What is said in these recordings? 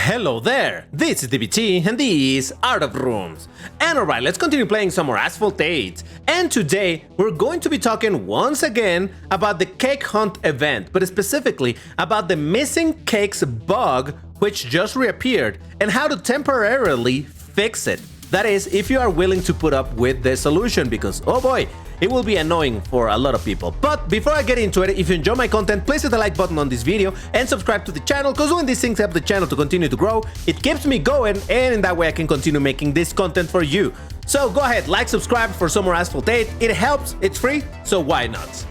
Hello there, this is DBT and these are the rooms. And alright, let's continue playing some more Asphalt 8. And today, we're going to be talking once again about the cake hunt event, but specifically about the missing cakes bug which just reappeared and how to temporarily fix it. That is, if you are willing to put up with the solution, because oh boy, it will be annoying for a lot of people. But before I get into it, if you enjoy my content, please hit the like button on this video and subscribe to the channel, because when these things help the channel to continue to grow, it keeps me going, and in that way I can continue making this content for you. So go ahead, like, subscribe for some more Asphalt 8. It helps, it's free, so why not?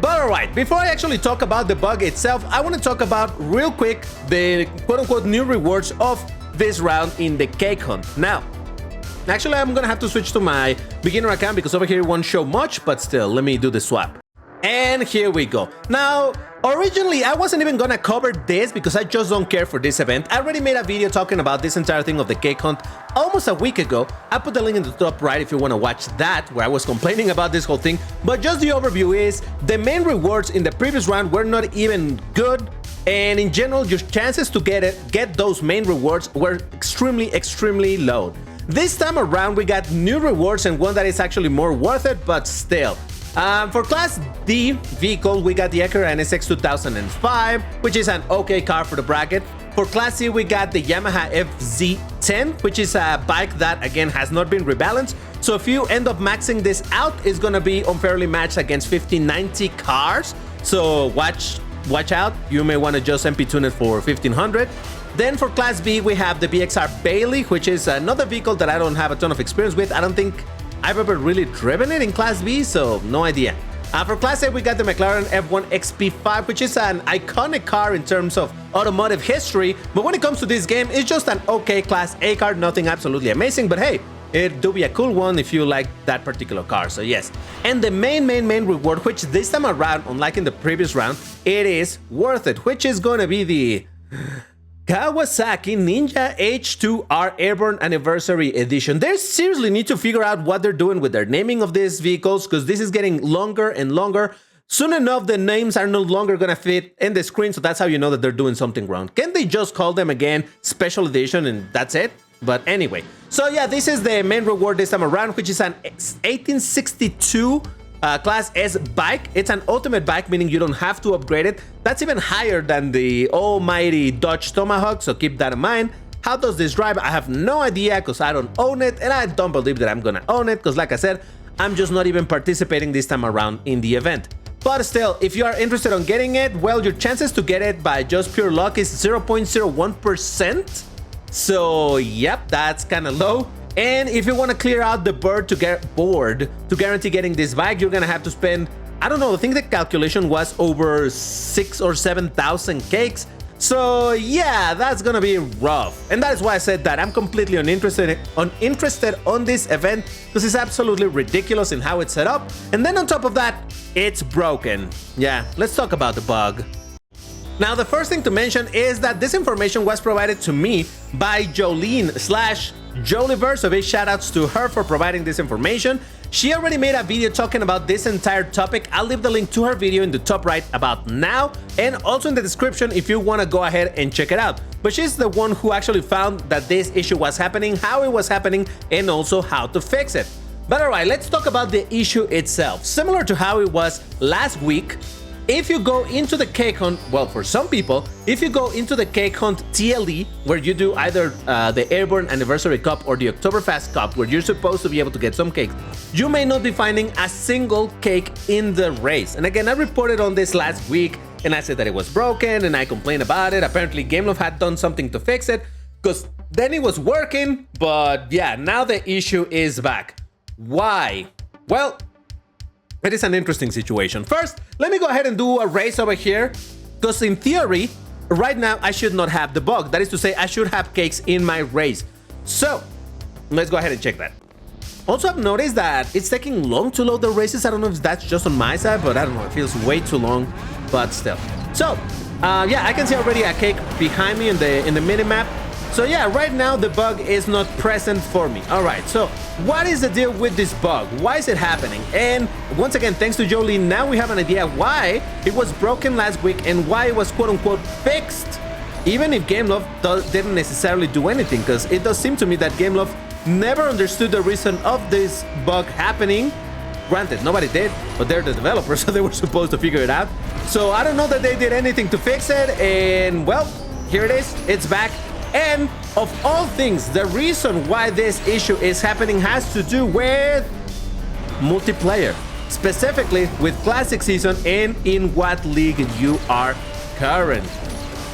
But alright, before I actually talk about the bug itself, I want to talk about real quick the quote-unquote new rewards of this round in the cake hunt. Now, actually, I'm gonna have to switch to my beginner account because over here it won't show much, but still, let me do the swap. And here we go. Now, originally, I wasn't even gonna cover this because I just don't care for this event. I already made a video talking about this entire thing of the cake hunt almost a week ago. I put the link in the top right if you wanna watch that, where I was complaining about this whole thing. But just the overview is, the main rewards in the previous round were not even good. And in general, your chances to get those main rewards were extremely low. This time around, we got new rewards and one that is actually more worth it, but still. For Class D vehicle, we got the Acura NSX 2005, which is an okay car for the bracket. For Class C, we got the Yamaha FZ10, which is a bike that, again, has not been rebalanced. So if you end up maxing this out, it's gonna be unfairly matched against 1590 cars. So watch out, you may wanna just MP tune it for 1500. Then for Class B, we have the BXR Bailey, which is another vehicle that I don't have a ton of experience with. I don't think I've ever really driven it in Class B, so no idea. For Class A, we got the McLaren F1 XP5, which is an iconic car in terms of automotive history. But when it comes to this game, it's just an okay Class A car, nothing absolutely amazing. But hey, it do be a cool one if you like that particular car, so yes. And the main reward, which this time around, unlike in the previous round, it is worth it, which is going to be the Kawasaki Ninja H2R Airborne Anniversary Edition. They seriously need to figure out what they're doing with their naming of these vehicles, because this is getting longer and longer. Soon enough, the names are no longer gonna fit in the screen, so that's how you know that they're doing something wrong. Can't they just call them again Special Edition and that's it? But anyway, so yeah, this is the main reward this time around, which is an 1862 Class S bike. It's an ultimate bike, meaning you don't have to upgrade it. That's even higher than the almighty Dodge Tomahawk, so keep that in mind. How does this drive? I have no idea because I don't own it, and I don't believe that I'm gonna own it because, like I said, I'm just not even participating this time around in the event. But still, if you are interested in getting it, well, your chances to get it by just pure luck is 0.01%. So yep, that's kind of low. And if you want to clear out the board to guarantee getting this bike, you're gonna have to spend, I don't know, I think the calculation was over 6,000 or 7,000 cakes. So yeah, that's gonna be rough. And that is why I said that I'm completely uninterested on this event, because it's absolutely ridiculous in how it's set up. And then on top of that, it's broken. Yeah, let's talk about the bug. Now, the first thing to mention is that this information was provided to me by Jolene / Joliver, so big shoutouts to her for providing this information. She already made a video talking about this entire topic. I'll leave the link to her video in the top right about now, and also in the description if you want to go ahead and check it out. But she's the one who actually found that this issue was happening, how it was happening, and also how to fix it. But alright, let's talk about the issue itself. Similar to how it was last week, if you go into the cake hunt, well, for some people, if you go into the cake hunt TLE, where you do either the Airborne Anniversary Cup or the Oktoberfest Cup, where you're supposed to be able to get some cakes, you may not be finding a single cake in the race. And again, I reported on this last week, and I said that it was broken, and I complained about it. Apparently, Gameloft had done something to fix it, because then it was working, but yeah, now the issue is back. Why? Well, it is an interesting situation. First, let me go ahead and do a race over here, because in theory, right now, I should not have the bug. That is to say, I should have cakes in my race. So, let's go ahead and check that. Also, I've noticed that it's taking long to load the races. I don't know if that's just on my side, but I don't know, it feels way too long, but still. So, yeah, I can see already a cake behind me in the minimap. So yeah, right now the bug is not present for me. Alright, so what is the deal with this bug? Why is it happening? And once again, thanks to Jolene, now we have an idea why it was broken last week and why it was quote-unquote fixed even if Gameloft didn't necessarily do anything, because it does seem to me that Gameloft never understood the reason of this bug happening. Granted, nobody did, but they're the developers, so they were supposed to figure it out. So I don't know that they did anything to fix it, and well, here it is, it's back. And of all things, the reason why this issue is happening has to do with multiplayer, specifically with Classic Season and in what league you are current.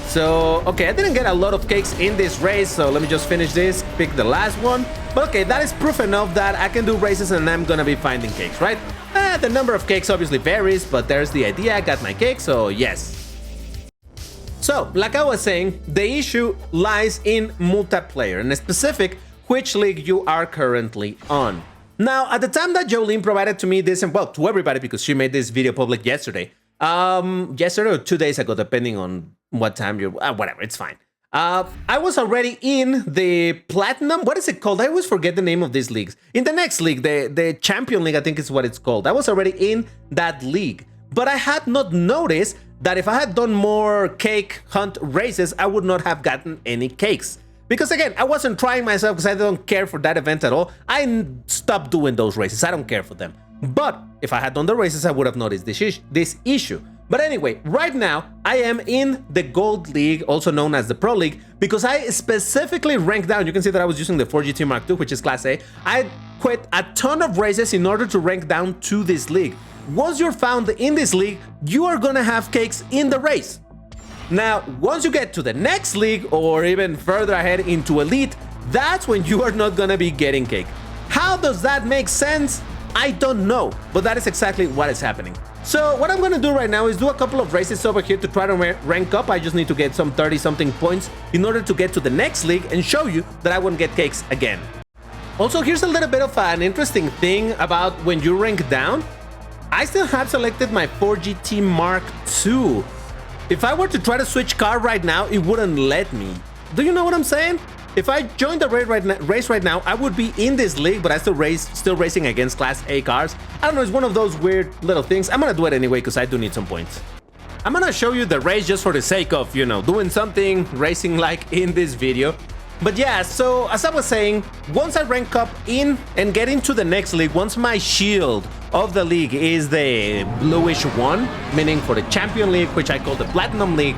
So, okay, I didn't get a lot of cakes in this race, so let me just finish this, pick the last one. But okay, that is proof enough that I can do races and I'm gonna be finding cakes, right? The number of cakes obviously varies, but there's the idea. I got my cake, so yes. So, like I was saying, the issue lies in multiplayer, and specific which league you are currently on. Now, at the time that Jolene provided to me this, and well, to everybody, because she made this video public yesterday, yesterday or 2 days ago, depending on what time you're, whatever, it's fine. I was already in the Platinum, what is it called? I always forget the name of these leagues. In the next league, the Champion League, I think is what it's called. I was already in that league, but I had not noticed that if I had done more cake hunt races, I would not have gotten any cakes. Because again, I wasn't trying myself because I don't care for that event at all. I stopped doing those races, I don't care for them. But if I had done the races, I would have noticed this issue. But anyway, right now, I am in the Gold League, also known as the Pro League, because I specifically ranked down. You can see that I was using the 4GT Mark II, which is Class A. I quit a ton of races in order to rank down to this league. Once you're found in this league, you are gonna have cakes in the race. Now, once you get to the next league, or even further ahead into Elite, that's when you are not gonna be getting cake. How does that make sense? I don't know, but that is exactly what is happening. So what I'm gonna do right now is do a couple of races over here to try to rank up. I just need to get some 30-something points in order to get to the next league and show you that I won't get cakes again. Also, here's a little bit of an interesting thing about when you rank down. I still have selected my 4GT Mark II. If I were to try to switch car right now, it wouldn't let me. Do you know what I'm saying? If I joined the race right now, I would be in this league, but I still racing against Class A cars. I don't know, it's one of those weird little things. I'm gonna do it anyway because I do need some points. I'm gonna show you the race just for the sake of, you know, doing something racing like in this video. But yeah, so as I was saying, once I rank up in and get into the next league, once my shield of the league is the bluish one, meaning for the Champion League, which I call the Platinum League,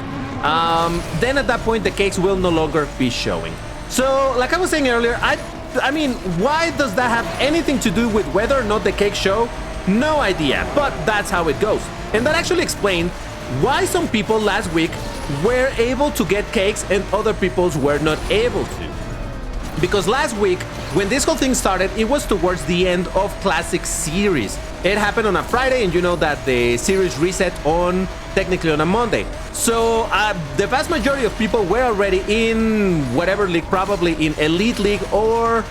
then at that point the cakes will no longer be showing. So, like I was saying earlier, I mean, why does that have anything to do with whether or not the cakes show? No idea, but that's how it goes. And that actually explained why some people last week were able to get cakes and other people were not able to. Because last week, when this whole thing started, it was towards the end of Classic Series. It happened on a Friday, and you know that the series reset technically on a Monday. So the vast majority of people were already in whatever league, probably in Elite League or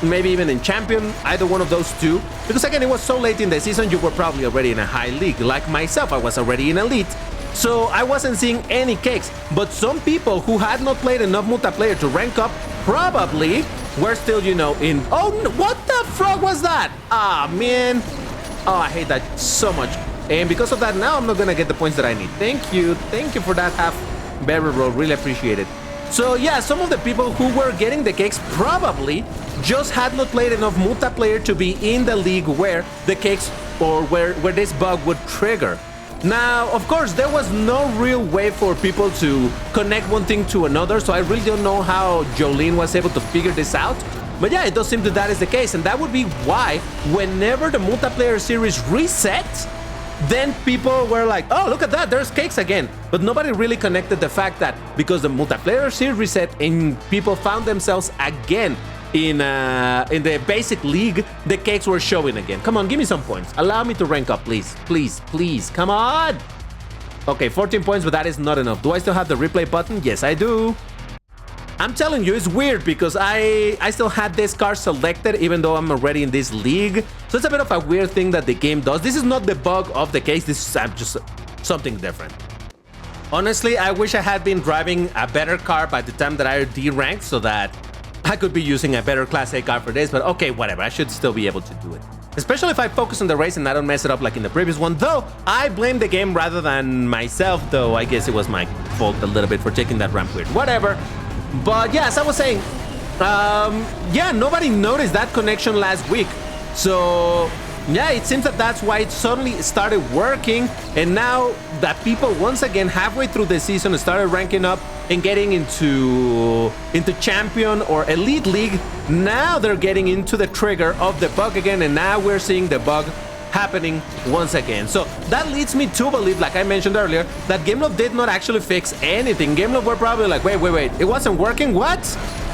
maybe even in Champion, either one of those two. Because again, it was so late in the season, you were probably already in a high league. Like myself, I was already in Elite. So I wasn't seeing any cakes. But some people who had not played enough multiplayer to rank up probably were still, you know, in... Oh, what the frog was that? Ah, man. Oh, I hate that so much. And because of that, now I'm not gonna get the points that I need. Thank you for that half barrel roll, really appreciate it. So yeah, some of the people who were getting the cakes probably just had not played enough multiplayer to be in the league where the cakes or where this bug would trigger. Now, of course, there was no real way for people to connect one thing to another, so I really don't know how Jolene was able to figure this out. But yeah, it does seem that is the case, and that would be why whenever the multiplayer series resets, then people were like, oh, look at that, there's cakes again. But nobody really connected the fact that because the multiplayer series reset and people found themselves again in the basic league, the cakes were showing again. Come on, give me some points. Allow me to rank up, please. Please, please, come on. Okay, 14 points, but that is not enough. Do I still have the replay button? Yes, I do. I'm telling you, it's weird because I still had this car selected even though I'm already in this league. So it's a bit of a weird thing that the game does. This is not the bug of the case. This is just something different. Honestly, I wish I had been driving a better car by the time that I D-ranked so that I could be using a better Class A car for this, but okay, whatever. I should still be able to do it. especially if I focus on the race and I don't mess it up like in the previous one. Though I blame the game rather than myself, though I guess it was my fault a little bit for taking that ramp weird. Whatever. But yeah, as I was saying, yeah, nobody noticed that connection last week. So yeah, it seems that that's why it suddenly started working, and now that people once again halfway through the season started ranking up and getting into champion or elite league. Now they're getting into the trigger of the bug again, and now we're seeing the bug happening once again. So that leads me to believe, like I mentioned earlier, that Gameloft did not actually fix anything. Gameloft were probably like, wait, it wasn't working, what?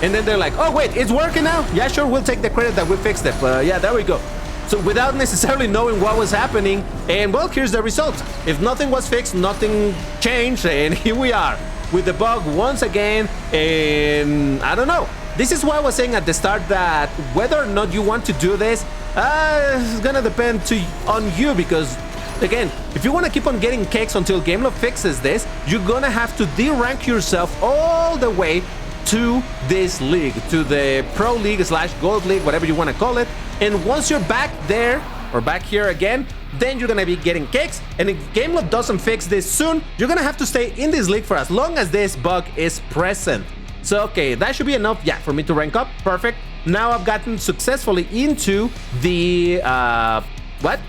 And then they're like, oh wait, it's working now? Yeah, sure, we'll take the credit that we fixed it. But yeah, there we go. So without necessarily knowing what was happening, and well, here's the result. If nothing was fixed, nothing changed, and here we are with the bug once again. And I don't know. This is why I was saying at the start that whether or not you want to do this, it's gonna depend on you, because again, if you want to keep on getting cakes until Gameloft fixes this, you're gonna have to de-rank yourself all the way to this league, to the Pro League / Gold League, whatever you want to call it. And once you're back there, or back here again, then you're gonna be getting cakes. And if Gameloft doesn't fix this soon, you're gonna have to stay in this league for as long as this bug is present. So okay, that should be enough, yeah, for me to rank up. Perfect. Now I've gotten successfully into the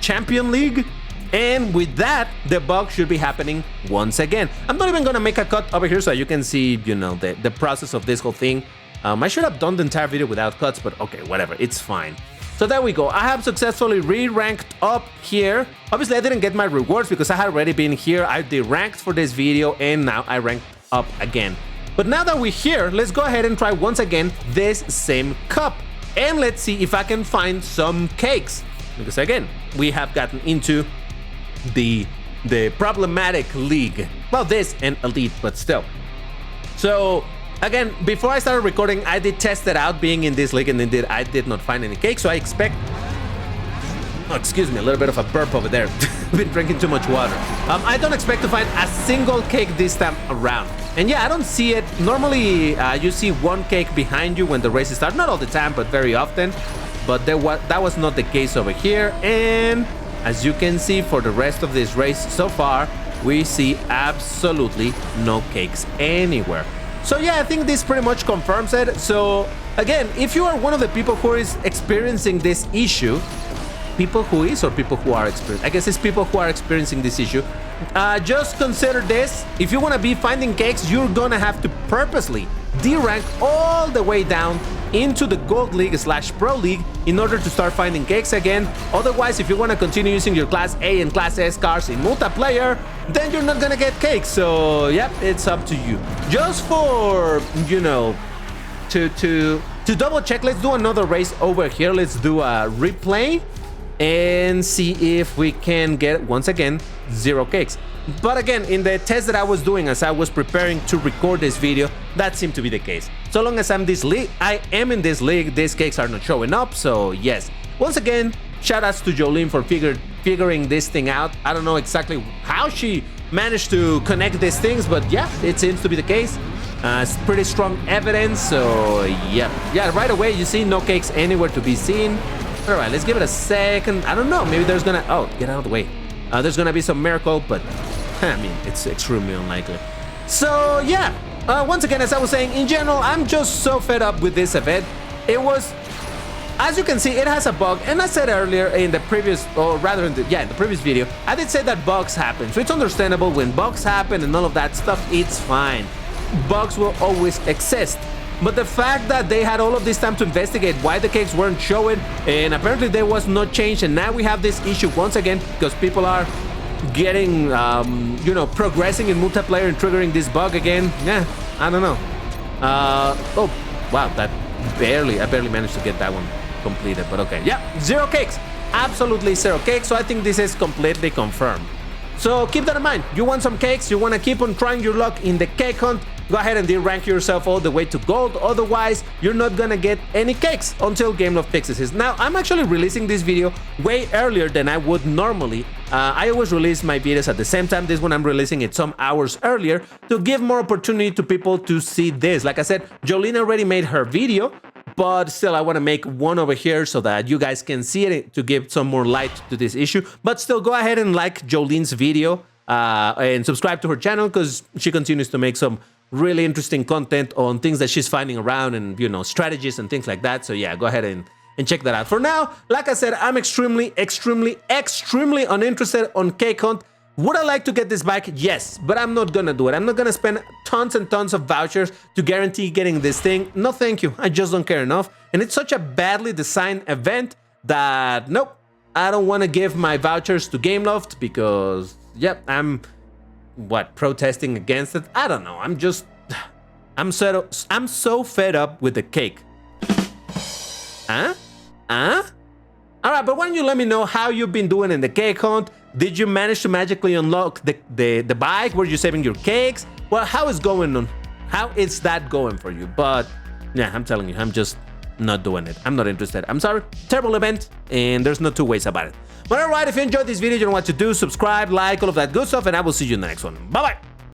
Champion League. And with that, the bug should be happening once again. I'm not even gonna make a cut over here so you can see, you know, the process of this whole thing. I should have done the entire video without cuts, but okay, whatever, it's fine. So there we go. I have successfully re-ranked up here. Obviously, I didn't get my rewards because I had already been here. I de-ranked for this video, and now I ranked up again. But now that we're here, let's go ahead and try once again this same cup. And let's see if I can find some cakes. Because again, we have gotten into the problematic league. Well, this and elite, but still. So again, before I started recording, I did test it out being in this league, and indeed I did not find any cake. So I expect, oh, excuse me, a little bit of a burp over there. Been drinking too much water. I don't expect to find a single cake this time around. And yeah, I don't see it. Normally, you see one cake behind you when the races start. Not all the time, but very often. But that was not the case over here. And as you can see, for the rest of this race so far, we see absolutely no cakes anywhere. So yeah, I think this pretty much confirms it. So again, if you are one of the people who is experiencing this issue, people who are experiencing, I guess it's people who are experiencing this issue, just consider this. If you want to be finding cakes, you're gonna have to purposely de-rank all the way down into the Gold League / Pro League in order to start finding cakes again. Otherwise, if you want to continue using your Class A and Class S cars in multiplayer, then you're not gonna get cakes. So yep, it's up to you. Just for, you know, to double check, let's do another race over here. Let's do a replay and see if we can get, once again, 0 cakes. But again, in the test that I was doing as I was preparing to record this video, that seemed to be the case. So long as I am in this league, these cakes are not showing up. So yes, once again, shoutouts to Jolene for figuring this thing out. I don't know exactly how she managed to connect these things, but yeah, it seems to be the case. It's pretty strong evidence. So yeah, right away you see no cakes anywhere to be seen. All right, let's give it a second. I don't know, maybe there's gonna, oh, get out of the way. There's gonna be some miracle, but I mean, it's extremely unlikely. So yeah, once again, as I was saying, in general, I'm just so fed up with this event. It was, as you can see, it has a bug, and I said earlier in the previous, or rather in the previous video, I did say that bugs happen. So it's understandable when bugs happen and all of that stuff, it's fine. Bugs will always exist. But the fact that they had all of this time to investigate why the cakes weren't showing, and apparently there was no change, and now we have this issue once again because people are getting, you know, progressing in multiplayer and triggering this bug again. Yeah, I don't know. Oh, wow, I barely managed to get that one completed, but okay. Yeah, 0 cakes, absolutely 0 cakes. So I think this is completely confirmed. So keep that in mind. You want some cakes, you want to keep on trying your luck in the cake hunt, go ahead and de-rank yourself all the way to gold. Otherwise, you're not gonna get any cakes until Gameloft fixes it. Now, I'm actually releasing this video way earlier than I would normally. I always release my videos at the same time. This one I'm releasing it some hours earlier to give more opportunity to people to see this. Like I said, Jolene already made her video, but still I want to make one over here so that you guys can see it to give some more light to this issue. But still, go ahead and like Jolene's video and subscribe to her channel, because she continues to make some really interesting content on things that she's finding around and, you know, strategies and things like that. So yeah, go ahead and check that out. For now, like I said, I'm extremely uninterested on Cake Hunt. Would I like to get this bike? Yes, but I'm not gonna do it. I'm not gonna spend tons and tons of vouchers to guarantee getting this thing. No, thank you. I just don't care enough. And it's such a badly designed event that, nope, I don't want to give my vouchers to Gameloft because, yep, I'm, protesting against it? I don't know. I'm so fed up with the cake. Huh? Alright, but why don't you let me know how you've been doing in the cake hunt? Did you manage to magically unlock the bike? Were you saving your cakes? Well, how is that going for you? But yeah, I'm telling you, I'm just not doing it. I'm not interested. I'm sorry. Terrible event, and there's no two ways about it. But alright, if you enjoyed this video, you know what to do. Subscribe, like, all of that good stuff, and I will see you in the next one. Bye-bye!